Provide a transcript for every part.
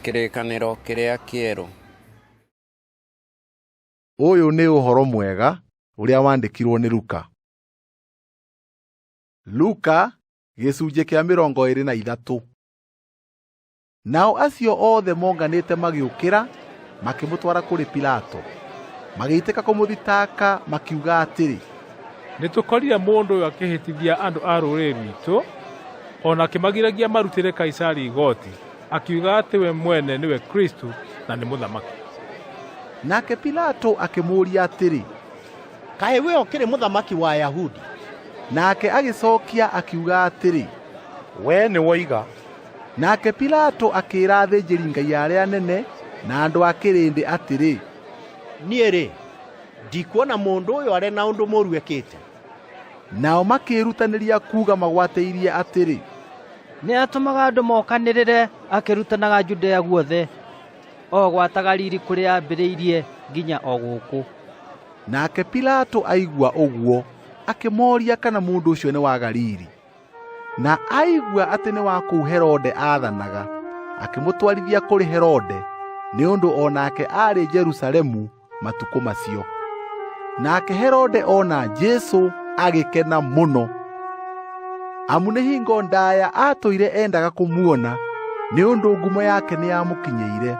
Kĩrĩkanĩro kĩrĩa kĩerũ. Ũyũ nĩ ũhoro mwega ũrĩa wandĩkirwo nĩ Luka. Luka gĩcunjĩ kĩa 23. Nao acio othe monganĩte magĩũkĩra makĩmũtwara kũrĩ Pilato. Magĩitĩka kũmũthitanga makiuga atĩrĩ, nĩtũkorire mũndũ ũyũ akĩhĩtithia andũ a rũrĩrĩ rwitũ, ona akĩmagiragia marutĩre Kaisari igoti, akiuga atĩ we mwene nĩwe Kristo na nĩ mũthamaki. Nake Pilato akĩmũũria atĩrĩ, kaĩ we ũkĩrĩ mũthamaki wa Ayahudi? Nake agĩcokia akiuga atĩrĩ, we nĩ woiga. Nake Pilato akĩĩra athĩnjĩri-Ngai arĩa anene na andũ a kĩrĩndĩ atĩrĩ, niĩ-rĩ, ndikuona mũndũ ũyũ arĩ na ũndũ mũũru ekĩte. Nao makĩĩrutanĩria kuuga magwatĩirie atĩrĩ, nĩ atũmaga andũ mokanĩrĩre akĩrutanaga Judea guothe, o gwataga riri kũrĩa ambĩrĩirie nginya o gũkũ. Nake Pilato aigua ũguo, akĩmooria kana mũndũ ũcio nĩ wa Galili. Na aigua atĩ nĩ wa kũu Herode aathanaga, akĩmũtwarithia kũrĩ Herode, nĩ ũndũ o nake aarĩ Jerusalemu matukũ macio. Nake Herode ona Jesũ agĩkena mũno, amu nĩ hingo ndaaya atũire endaga kũmuona, nĩ ũndũ ngumo yake nĩ yamũkinyĩire,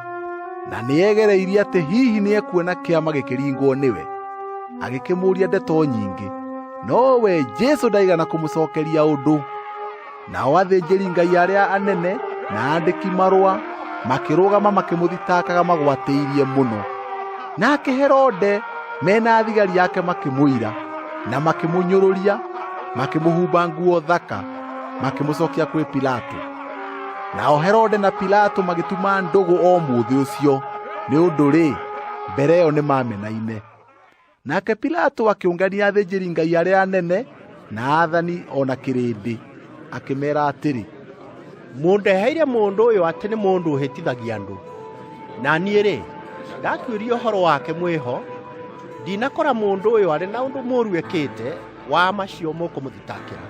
na nĩegereirie atĩ hihi nĩekuona kĩama gĩkĩringwo nĩwe. Agĩkĩmũũria ndeto nyingĩ, no we Jesũ ndaigana kũmũcokeria ũndũ. Nao athĩnjĩri-Ngai arĩa anene na andĩki marũa makĩrũgama makĩmũthitakaga magwatĩirie mũno. Nake Herode mena thigari yake makĩmũira na makĩmũnyũrũria, makĩmũhumba nguo thaka, makĩmũcokia kwĩ Pilato. Nao Herode na Pilato magĩtuma ndũgũ o mũthĩ ũcio, nĩ ũndũ-rĩ, mbere ĩyo nĩmamenaine. Nake Pilato akĩũngania athĩnjĩri-Ngai arĩa anene na aathani o na kĩrĩndĩ, akĩmeera atĩrĩ, mũndeheire mũndũ ũyũ atĩ nĩ mũndũ ũhĩtithagia andũ. Na niĩ-rĩ, ndatuĩria ũhoro wake mwĩho, ndinakora mũndũ ũyũ arĩ na ũndũ mũũru ekĩte wa macio mũkũmũthitangĩra.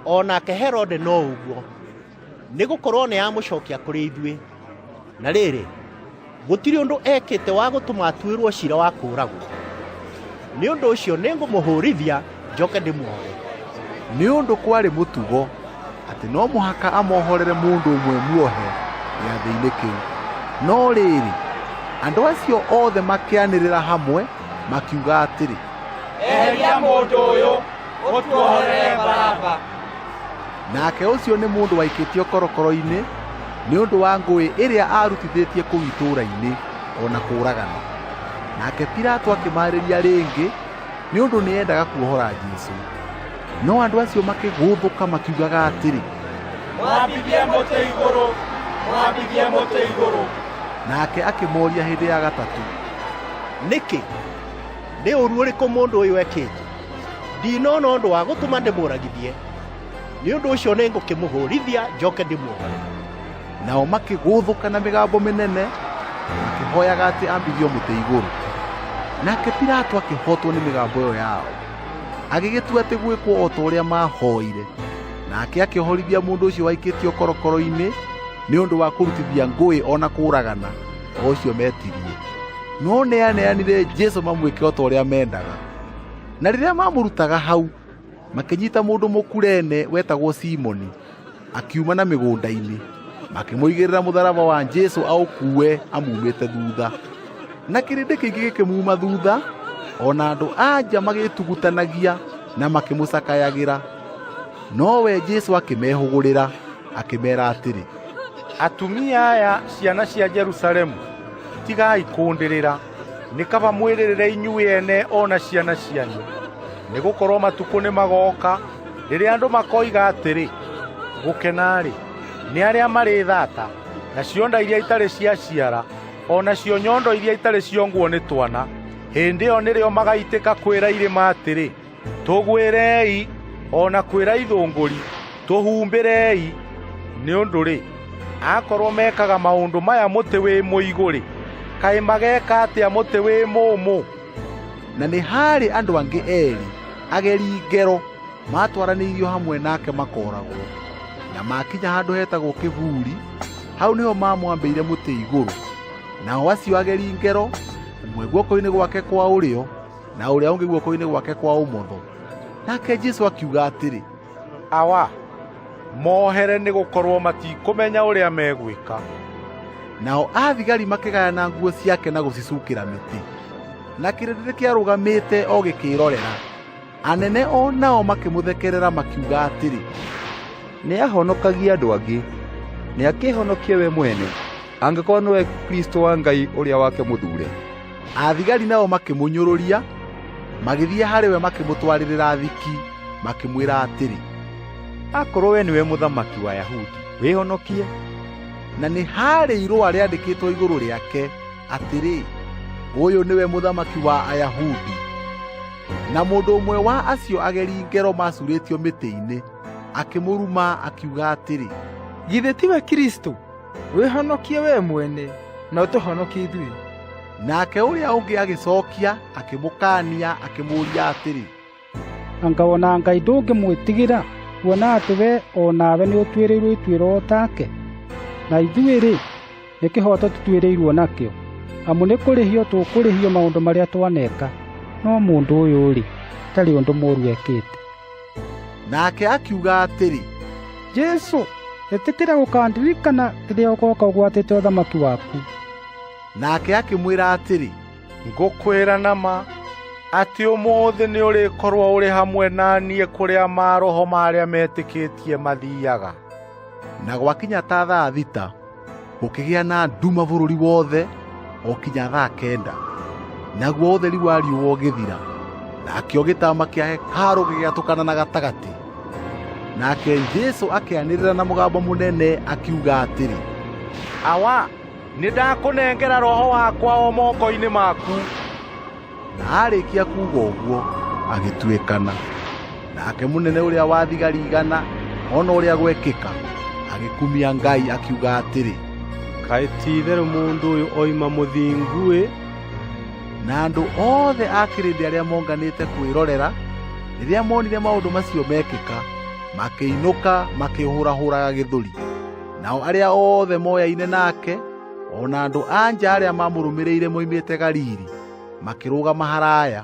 O nake Herode no ũguo, nĩgũkorwo nĩamũcokia kũrĩ ithuĩ. Na rĩrĩ, gũtirĩ ũndũ ekĩte wa gũtũma atuĩrwo ciira wa kũũragwo. Nĩ ũndũ ũcio nĩngũmũhũrithia njoke ndĩmuohore. Nĩ ũndũ kwarĩ mũtugo atĩ no mũhaka amohorere mũndũ ũmwe muohe gĩathĩ-inĩ kĩu. No rĩrĩ, andũ acio othe makĩanĩrĩra hamwe makiuga atĩrĩ, eheria mũndũ ũyũ, ũtuohorere Baraba. Nake ũcio nĩ mũndũ waikĩtio korokoro-inĩ nĩ ũndũ wa ngũĩ ĩrĩa aarutithĩtie kũu itũũra-inĩ o na kũũragana. Nake Pilato akĩmaarĩria rĩngĩ nĩ ũndũ nĩendaga kuohora Jesũ. No andũ acio makĩgũthũka makiugaga atĩrĩ, mwambithie mũtĩ igũrũ, mwambithie mũtĩ igũrũ. Nake akĩmooria hĩndĩ ya gatatũ, nĩkĩ? Nĩ ũru ũrĩkũ mũndũ ũyũ ekĩte? Ndinona ũndũ wa gũtũma ndĩmũragithie. Nĩ ũndũ ũcio nĩngũkĩmũhũrithia njoke ndĩmuohore. Nao makĩgũthũka na mĩgambo mĩnene, makĩhoyaga atĩ ambithio mũtĩ igũrũ. Nake Pilato akĩhotwo nĩ mĩgambo ĩyo yao, agĩgĩtua atĩ gwĩkwo o ta ũrĩa mahoire. Nake akĩohorithia mũndũ ũcio waikĩtio korokoro-inĩ nĩ ũndũ wa kũrutithia ngũĩ o na kũũragana o ũcio metirie. No nĩaneanire Jesũ mamwĩke o ta ũrĩa mendaga. Na rĩrĩa mamũrutaga hau, makĩnyiita mũndũ mũkurene wetagwo Simoni, akiuma na mĩgũnda-inĩ, makĩmũigĩrĩra mũtharaba wa Jesũ aũkuue amumĩte thuutha. Na kĩrĩndĩ kĩingĩ gĩkĩmuuma thuutha, o na andũ-a-nja magĩtugutanagia na makĩmũcakayagĩra. Nowe Jesũ akĩmehũgũrĩra, akĩmeera atĩrĩ, atumia aya ciana cia Jerusalemu, tigai kũndĩrĩra, nĩ kaba mwĩrĩrĩre inyuĩ ene o na ciana cianyu. Nĩgũkorwo matukũ nĩ magooka rĩrĩa andũ makoiga atĩrĩ, gũkena-rĩ, nĩ arĩa marĩ thaata, nacio nda iria itarĩ ciaciara, o nacio nyondo iria itarĩ ciongwo nĩ twana. Hĩndĩ ĩyo nĩrĩo magaitĩka kwĩra irĩma atĩrĩ, tũgwĩrei, o na kwĩra ithũngũri, tũhumbĩrei. Nĩ ũndũ-rĩ, akorwo mekaga maũndũ maya mũtĩ wĩ mũigũ-rĩ, kaĩ mageka atĩa mũtĩ wĩ mũmũ? Na nĩ harĩ andũ angĩ erĩ, ageri ngero, matwaranĩirio hamwe nake makooragwo. Na makinya handũ hetagwo kĩburi, hau nĩho mamwambĩire mũtĩ igũrũ. Nao acio ageri ngero, ũmwe guoko-inĩ gwake kwa ũrĩo na ũrĩa ũngĩ guoko-inĩ gwake kwa ũmotho. Nake Jesũ akiuga atĩrĩ, awa mohere nĩ gũkorwo matikũmenya ũrĩa megwĩka. Nao athigari makĩgayana nguo ciake na gũcicukĩra mĩtĩ, na kĩrĩndĩ kĩarũgamĩte o gĩkĩrorera. Anene o nao makĩmũthekerera makiuga atĩrĩ, nĩ ahonokagia andũ angĩ, nĩ akĩhonokie we mwene angĩkorwo nĩwe Kristo wa Ngai ũrĩa wake mũthuure. Athigari nao makĩmũnyũrũria, magĩthiĩ harĩ we makĩmũtwarĩrĩra thiki, makĩmwĩra atĩrĩ, akorwo we nĩwe mũthamaki wa Ayahudi, wĩhonokie. Na nĩ harĩ irũa rĩandĩkĩtwo igũrũ rĩake atĩrĩ, ũyũ nĩwe mũthamaki wa Ayahudi. Na mũndũ ũmwe wa acio ageri ngero macurĩtio mĩtĩ-inĩ akĩmũruma akiuga atĩrĩ, githĩ tiwe Kristo? Wĩhonokie we mwene na ũtũhonokie ithuĩ. Nake ũrĩa ũngĩ agĩcookia akĩmũkaania akĩmũũria atĩrĩ, anga ona Ngai ndũngĩmwĩtigĩra, kuona atĩ we o nawe nĩ ũtuĩrĩirwo ituĩro take? Na ithuĩ-rĩ, nĩ kĩhooto tũtuĩrĩirwo nakĩo, amu nĩ kũrĩhio tũkũrĩhio maũndũ marĩa twaneka, no mũndũ ũyũ-rĩ, tarĩ ũndũ mũũru ekĩte. Nake akiuga atĩrĩ, Jesũ, ĩtĩkĩra gũkandirikana rĩrĩa ũgooka ũgwatĩte ũthamaki waku. Nake akĩmwĩra atĩrĩ, ngũkwĩra nama atĩ ũmũthĩ nĩ ũrĩkorwo ũrĩ hamwe naniĩ kũrĩa maroho marĩa metĩkĩtie mathiiaga. Na gwakinya ta thaa thita, gũkĩgĩa na nduma bũrũri wothe o kinya thaa 9. Naguo ũtheri wa riũa ũgĩthira, nakĩo gĩtama kĩa hekarũ gĩgĩatũkana na gatagatĩ. Nake Jesũ akĩanĩrĩra na mũgambo mũnene akiuga atĩrĩ, awa nĩ ndakũnengera roho wakwa o moko-inĩ maku. Na arĩkia kuuga ũguo agĩtuĩkana. Nake mũnene ũrĩa wa thigari 100 ona ũrĩa gwekĩka agĩkumia Ngai akiuga atĩrĩ, kaĩ ti-itherũ mũndũ ũyũ oima mũthingu-ĩ? Na andũ othe a kĩrĩndĩ arĩa monganĩte kwĩrorera rĩrĩa monire maũndũ macio mekĩka, makĩinũka makĩhũrahũraga gĩthũri. Nao arĩa othe moyaine nake, ona andũ anja arĩa mamũrũmĩrĩire moimĩte Galili, makĩrũgama haraya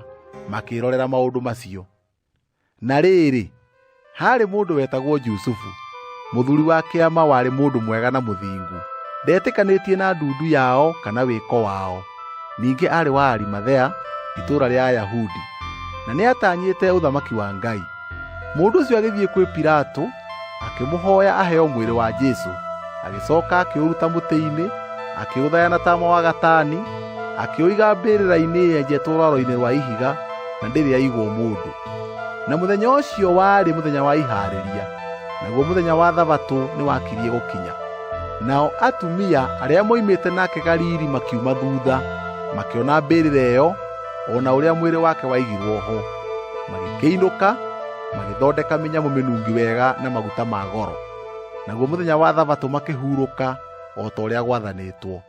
makĩrorera maũndũ macio. Na rĩrĩ, harĩ mũndũ wetagwo Jusufu, mũthuri wa kĩama warĩ mũndũ mwega na mũthingu, ndetĩkanĩtie na ndundu yao kana wĩko wao. Ningĩ arĩ wa Arimathea, itũũra rĩa Ayahudi, na nĩatanyĩte ũthamaki wa Ngai. Mũndũ ũcio agĩthiĩ kwĩ Pilato, akĩmũhoya aheo mwĩrĩ wa Jesũ. Agĩcooka akĩũruta mũtĩ-inĩ, akĩũthaya na taama wa gatani, akĩũiga mbĩrĩra-inĩ yenjetwo rwaro-inĩ rwa ihiga, na ndĩrĩ yaigwo mũndũ. Na mũthenya ũcio warĩ mũthenya wa iharĩria, naguo mũthenya wa Thabatũ nĩwakirie gũkinya. Nao atumia arĩa moimĩte nake Galili makiuma thutha, makĩona mbĩrĩra ĩyo, ona ũrĩa mwĩrĩ wake waigirwo ho. Magĩkĩinũka, magĩthondeka mĩnyamũ mĩnungi wega na maguta ma goro. Naguo mũthenya wa Thabatũ makĩhurũka o ta ũrĩa gwathanĩtwo.